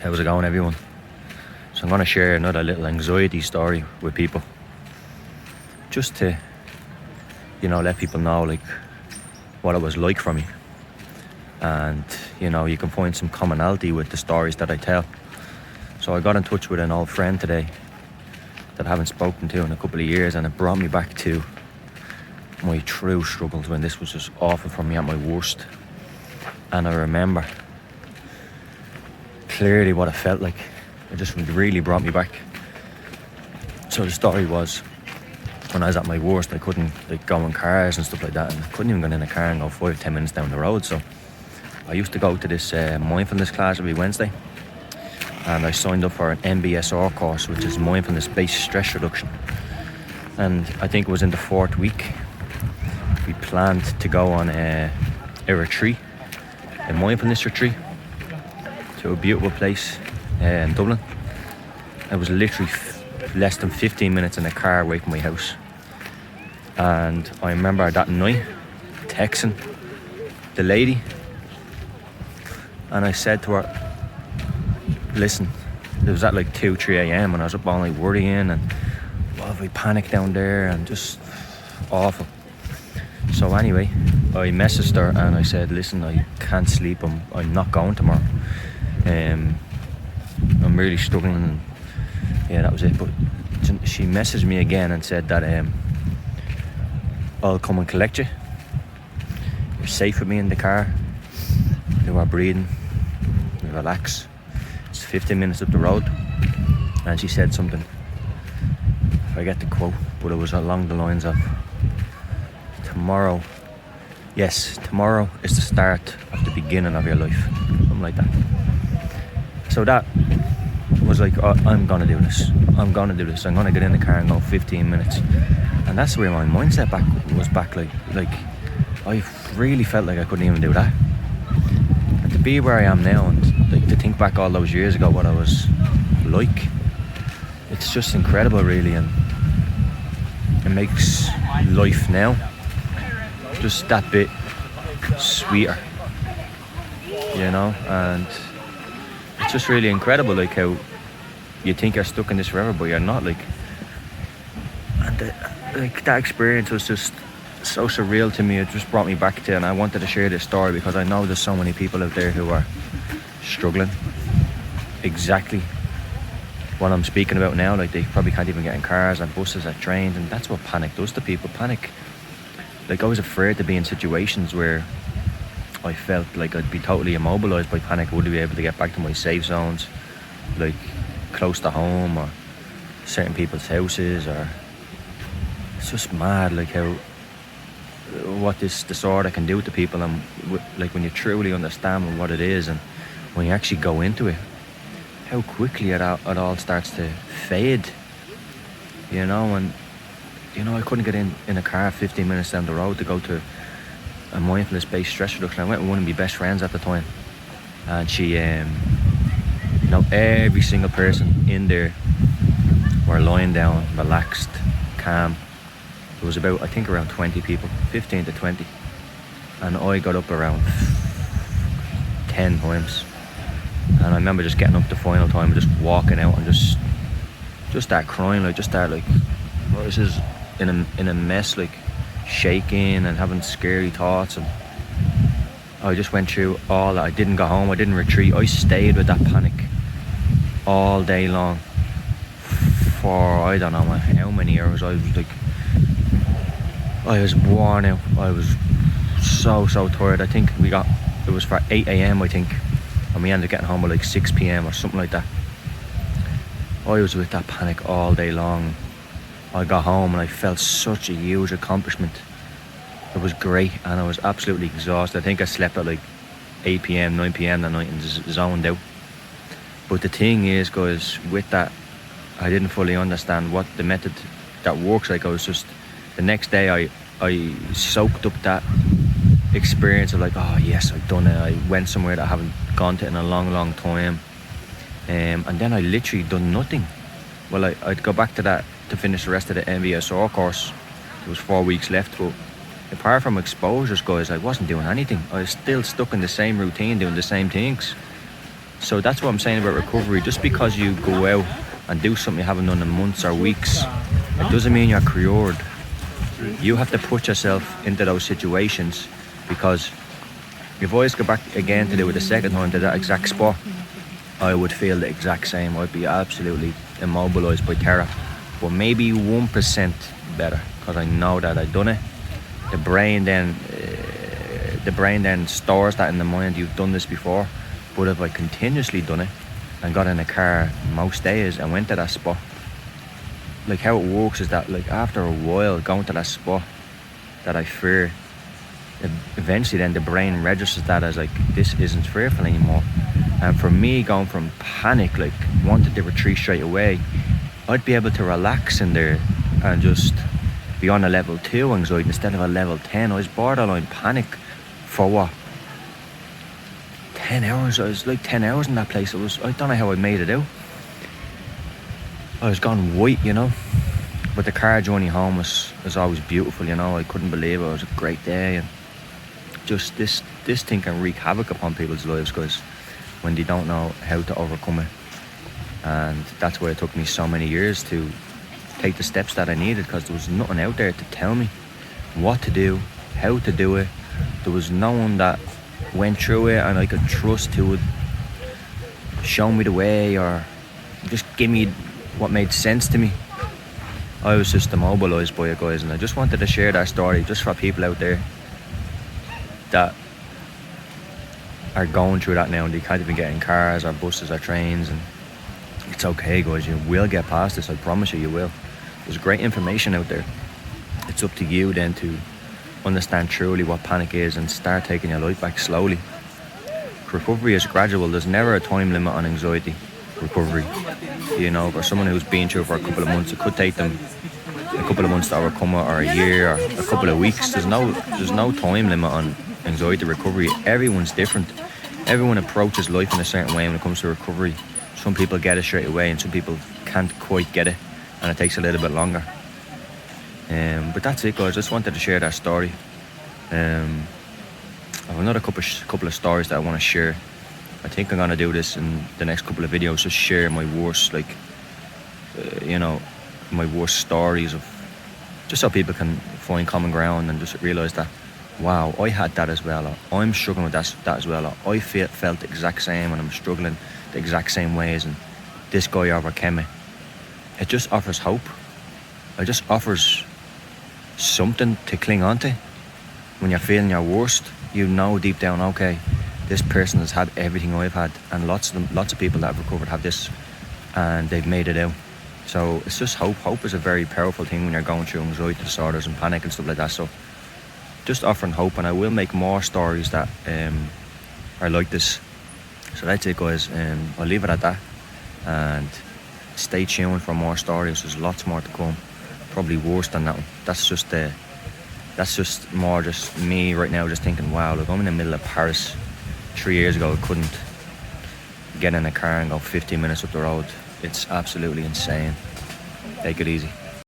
How's it going, everyone? So I'm going to share another little anxiety story with people, just to, let people know like what it was like for me, and you can find some commonality with the stories that I tell. So I got in touch with an old friend today that I haven't spoken to in a couple of years, and it brought me back to my true struggles when this was just awful for me at my worst. And I remember clearly what it felt like. It just really brought me back. So the story was, when I was at my worst, I couldn't go in cars and stuff like that, and I couldn't even get in a car and go 5-10 minutes down the road. So I used to go to this mindfulness class every Wednesday, and I signed up for an MBSR course, which is mindfulness-based stress reduction. And I think it was in the 4th week, we planned to go on a retreat, a mindfulness retreat, to a beautiful place in Dublin. It was literally less than 15 minutes in a car away from my house. And I remember that night texting the lady, and I said to her, listen, it was at 2-3 a.m. and I was up all night worrying, and what if I panicked down there, and just awful. So anyway, I messaged her and I said, listen, I can't sleep, I'm not going tomorrow. I'm really struggling, and yeah, that was it. But she messaged me again and said that I'll come and collect you. You're safe with me in the car. You are breathing, you relax. It's 15 minutes up the road. And she said something, I forget the quote, but it was along the lines of, tomorrow is the start of the beginning of your life. Something like that. So that was like, oh, I'm gonna do this. I'm gonna get in the car and go 15 minutes. And that's where my mindset was back. Like I really felt like I couldn't even do that. And to be where I am now, and to think back all those years ago what I was like, it's just incredible, really. And it makes life now just that bit sweeter, and it's just really incredible, how you think you're stuck in this forever, but you're not, and that experience was just so surreal to me. It just brought me back to, and I wanted to share this story because I know there's so many people out there who are struggling exactly what I'm speaking about now. They probably can't even get in cars and buses and trains, and that's what panic does to people. Panic, I was afraid to be in situations where I felt like I'd be totally immobilized by panic. I wouldn't be able to get back to my safe zones, close to home or certain people's houses. Or it's just mad, how what this disorder can do to people, and when you truly understand what it is, and when you actually go into it, how quickly it all starts to fade. And I couldn't get in a car 15 minutes down the road to go to a mindfulness-based stress reduction. I went with one of my best friends at the time, and she, every single person in there were lying down, relaxed, calm. There was about, I think, around 20 people, 15 to 20, and I got up around 10 times. And I remember just getting up the final time, just walking out, and just start crying, oh, this is in a mess, shaking and having scary thoughts. And I just went through all that. I didn't go home, I didn't retreat. I stayed with that panic all day long for I don't know how many hours. I was worn out. I was so tired. I think it was for 8 a.m. I think, and we ended up getting home at 6 p.m. or something like that. I was with that panic all day long. I got home and I felt such a huge accomplishment. It was great, and I was absolutely exhausted. I think I slept at 8 p.m, 9 p.m. that night and zoned out. But the thing is, guys, with that, I didn't fully understand what the method that works. I was just, the next day I soaked up that experience of oh yes, I've done it. I went somewhere that I haven't gone to in a long time. And then I literally done nothing. Well, I'd go back to that to finish the rest of the MBSR course. There was 4 weeks left, but apart from exposures, guys, I wasn't doing anything. I was still stuck in the same routine, doing the same things. So that's what I'm saying about recovery. Just because you go out and do something you haven't done in months or weeks, it doesn't mean you're cured. You have to put yourself into those situations, because if I was to go back again to do it the second time to that exact spot, I would feel the exact same. I'd be absolutely immobilised by terror, but maybe 1% better, because I know that I've done it. The brain then stores that in the mind. You've done this before. But if I continuously done it and got in a car most days and went to that spot, like how it works is that like after a while going to that spot that I fear, eventually then the brain registers that as like, this isn't fearful anymore. And for me, going from panic, like wanted to retreat straight away, I'd be able to relax in there and just be on a level 2 anxiety instead of a level 10. I was borderline panic for what? 10 hours. I was like 10 hours in that place. I don't know how I made it out. I was gone white, you know. But the car journey home was always beautiful, you know. I couldn't believe it. It was a great day. And just this thing can wreak havoc upon people's lives, guys, when they don't know how to overcome it. And that's why it took me so many years to take the steps that I needed, because there was nothing out there to tell me what to do, how to do it. There was no one that went through it and I could trust who would show me the way or just give me what made sense to me. I was just immobilised by it, guys, and I just wanted to share that story just for people out there that are going through that now and they can't even get in cars or buses or trains. And it's okay, guys, you will get past this. I promise you will. There's great information out there. It's up to you then to understand truly what panic is and start taking your life back slowly. Recovery is gradual. There's never a time limit on anxiety recovery. You know, for someone who's been through it for a couple of months, it could take them a couple of months to overcome it, or a year, or a couple of weeks. There's no time limit on anxiety recovery. Everyone's different. Everyone approaches life in a certain way when it comes to recovery. Some people get it straight away and some people can't quite get it, and it takes a little bit longer. But that's it, guys. Just wanted to share that story. I have another couple of stories that I want to share. I think I'm going to do this in the next couple of videos, just share my worst, my worst stories, of just so people can find common ground and just realise that, wow, I had that as well, or I'm struggling with that as well, or I felt the exact same and I'm struggling the exact same ways, and this guy overcame it. It just offers hope. It just offers something to cling on to. When you're feeling your worst, you know deep down, okay, this person has had everything I've had, and lots of people that have recovered have this and they've made it out. So it's just hope. Hope is a very powerful thing when you're going through anxiety disorders and panic and stuff like that. So just offering hope, and I will make more stories that are like this. So that's it, guys. I'll leave it at that, and stay tuned for more stories. There's lots more to come, probably worse than that one. That's just more just me right now, just thinking, wow, look, I'm in the middle of Paris. 3 years ago I couldn't get in a car and go 15 minutes up the road. It's absolutely insane. Take it easy.